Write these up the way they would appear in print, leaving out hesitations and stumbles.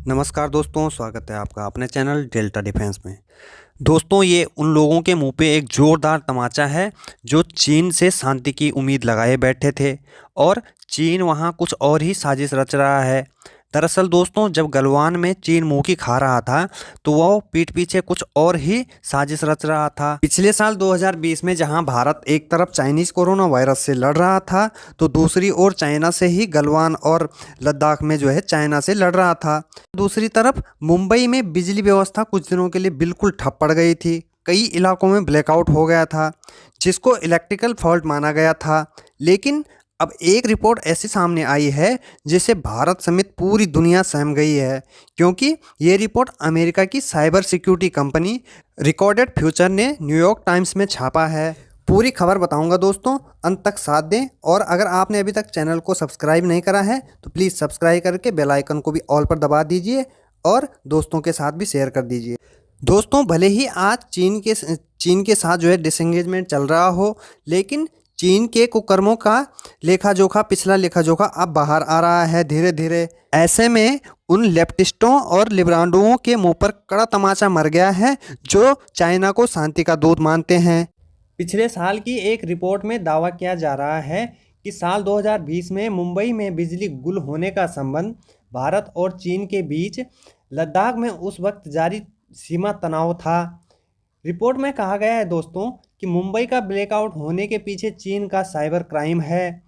नमस्कार दोस्तों, स्वागत है आपका अपने चैनल डेल्टा डिफेंस में। दोस्तों, ये उन लोगों के मुंह पे एक ज़ोरदार तमाचा है जो चीन से शांति की उम्मीद लगाए बैठे थे और चीन वहाँ कुछ और ही साजिश रच रहा है। दरअसल दोस्तों, जब गलवान में चीन मुंह की खा रहा था तो वो पीठ पीछे कुछ और ही साजिश रच रहा था। पिछले साल 2020 में जहां भारत एक तरफ चाइनीज़ कोरोना वायरस से लड़ रहा था तो दूसरी ओर चाइना से ही गलवान और लद्दाख में चाइना से लड़ रहा था। दूसरी तरफ मुंबई में बिजली व्यवस्था कुछ दिनों के लिए बिल्कुल ठप पड़ गई थी। कई इलाकों में ब्लैकआउट हो गया था जिसको इलेक्ट्रिकल फॉल्ट माना गया था। लेकिन अब एक रिपोर्ट ऐसी सामने आई है जिससे भारत समेत पूरी दुनिया सहम गई है, क्योंकि ये रिपोर्ट अमेरिका की cyber security company recorded future ने न्यूयॉर्क टाइम्स में छापा है। पूरी खबर बताऊंगा दोस्तों, अंत तक साथ दें। और अगर आपने अभी तक चैनल को सब्सक्राइब नहीं करा है तो प्लीज़ सब्सक्राइब करके बेल आइकन को भी ऑल पर दबा दीजिए और दोस्तों के साथ भी शेयर कर दीजिए। दोस्तों, भले ही आज चीन के साथ डिसएंगेजमेंट चल रहा हो, लेकिन चीन के कुकर्मों का पिछला लेखा जोखा अब बाहर आ रहा है धीरे धीरे। ऐसे में उन लेफ्टिस्टों और लिबरांडुओं के मुंह पर कड़ा तमाचा मर गया है जो चाइना को शांति का दूत मानते हैं। पिछले साल की एक रिपोर्ट में दावा किया जा रहा है कि साल 2020 में मुंबई में बिजली गुल होने का संबंध भारत और चीन के बीच लद्दाख में उस वक्त जारी सीमा तनाव था। रिपोर्ट में कहा गया है दोस्तों कि मुंबई का ब्लैकआउट होने के पीछे चीन का साइबर क्राइम है।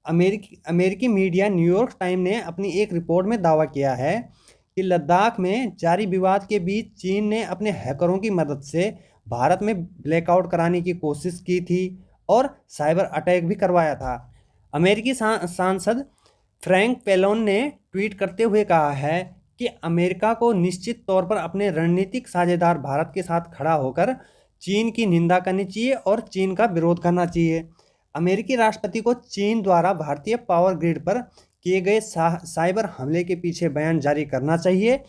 अमेरिकी मीडिया न्यूयॉर्क टाइम ने अपनी एक रिपोर्ट में दावा किया है कि लद्दाख में जारी विवाद के बीच चीन ने अपने हैकरों की मदद से भारत में ब्लैकआउट कराने की कोशिश की थी और साइबर अटैक भी करवाया था। अमेरिकी सांसद फ्रैंक पेलोन ने ट्वीट करते हुए कहा है कि अमेरिका को निश्चित तौर पर अपने रणनीतिक साझेदार भारत के साथ खड़ा होकर चीन की निंदा करनी चाहिए और चीन का विरोध करना चाहिए। अमेरिकी राष्ट्रपति को चीन द्वारा भारतीय पावर ग्रिड पर किए गए साइबर हमले के पीछे बयान जारी करना चाहिए।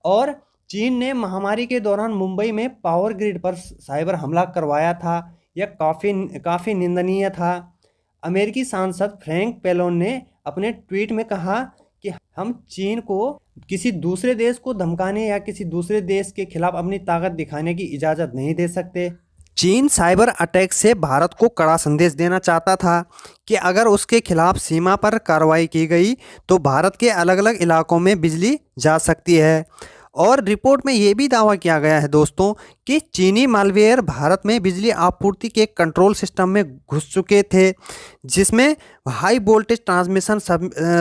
और चीन ने महामारी के दौरान मुंबई में पावर ग्रिड पर साइबर हमला करवाया था, यह काफ़ी निंदनीय था। अमेरिकी सांसद फ्रैंक पेलोन ने अपने ट्वीट में कहा कि हम चीन को किसी दूसरे देश को धमकाने या किसी दूसरे देश के खिलाफ अपनी ताकत दिखाने की इजाज़त नहीं दे सकते। चीन साइबर अटैक से भारत को कड़ा संदेश देना चाहता था कि अगर उसके खिलाफ सीमा पर कार्रवाई की गई तो भारत के अलग अलग इलाकों में बिजली जा सकती है। और रिपोर्ट में ये भी दावा किया गया है दोस्तों कि चीनी मालवेयर भारत में बिजली आपूर्ति के कंट्रोल सिस्टम में घुस चुके थे, जिसमें high voltage transmission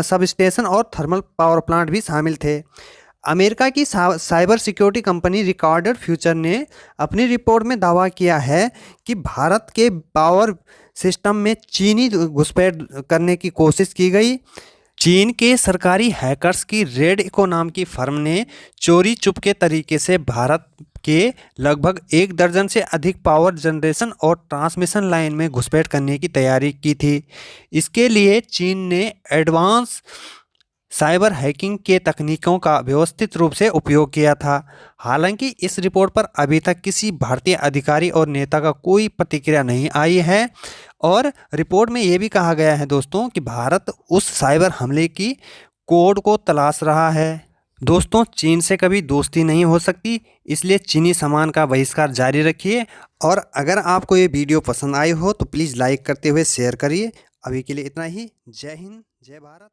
sub station और थर्मल पावर प्लांट भी शामिल थे। अमेरिका की cyber security company recorded future ने अपनी रिपोर्ट में दावा किया है कि भारत के पावर सिस्टम में चीनी घुसपैठ करने की कोशिश की गई। चीन के सरकारी हैकर्स की रेड इको नाम की फर्म ने चोरी चुपके तरीके से भारत के लगभग 1 दर्जन से अधिक पावर जनरेशन और ट्रांसमिशन लाइन में घुसपैठ करने की तैयारी की थी। इसके लिए चीन ने एडवांस साइबर हैकिंग के तकनीकों का व्यवस्थित रूप से उपयोग किया था। हालांकि इस रिपोर्ट पर अभी तक किसी भारतीय अधिकारी और नेता का कोई प्रतिक्रिया नहीं आई है। और रिपोर्ट में ये भी कहा गया है दोस्तों कि भारत उस साइबर हमले की कोड को तलाश रहा है। दोस्तों, चीन से कभी दोस्ती नहीं हो सकती, इसलिए चीनी सामान का बहिष्कार जारी रखिए। और अगर आपको ये वीडियो पसंद आई हो तो प्लीज़ लाइक करते हुए शेयर करिए। अभी के लिए इतना ही। जय हिंद, जय भारत।